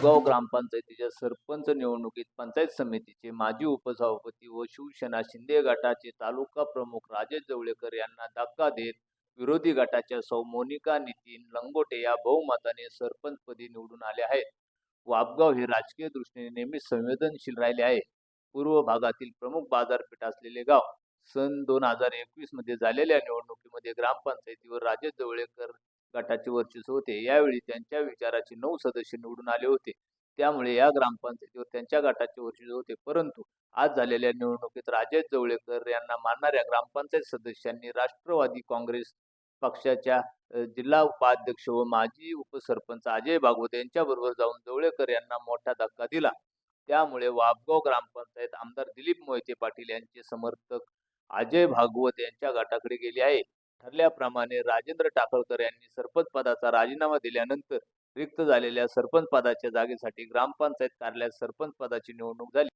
वापगाव ग्रामपंचायतीच्या सरपंच निवडणुकीत पंचायत समितीचे माजी उपसभापती व शिवसेना शिंदे गटाचे तालुका प्रमुख राजेश जवळेकर यांना धक्का देत विरोधी गटाच्या सौ मोनिका नितीन लंगोटे या बहुमताने सरपंचपदी निवडून आले आहेत. वापगाव हे राजकीय दृष्टीने नेहमीच संवेदनशील राहिले आहे. पूर्व भागातील प्रमुख बाजारपेठ असलेले गाव. सन 2021 मध्ये झालेल्या निवडणुकीमध्ये ग्रामपंचायतीवर राजेश जवळेकर गटाचे वर्चस्व होते. यावेळी त्यांच्या विचाराचे 9 सदस्य निवडून आले होते. त्यामुळे या ग्रामपंचायतीवर त्यांच्या गटाचे वर्चस्व होते. परंतु आज झालेल्या निवडणुकीत राजेश जवळेकर यांना मानणाऱ्या ग्रामपंचायत सदस्यांनी राष्ट्रवादी काँग्रेस पक्षाच्या जिल्हा उपाध्यक्ष व माजी उपसरपंच अजय भागवत यांच्याबरोबर जाऊन जवळेकर यांना मोठा धक्का दिला. त्यामुळे वापगाव ग्रामपंचायत आमदार दिलीप मोहिते पाटील यांचे समर्थक अजय भागवत यांच्या गटाकडे गेले आहे. ठरल्याप्रमाणे राजेंद्र टाकळकर यांनी सरपंच पदाचा राजीनामा दिल्यानंतर रिक्त झालेल्या सरपंच पदाच्या जागेसाठी ग्रामपंचायत कार्यालयात सरपंच पदाची निवडणूक झाली.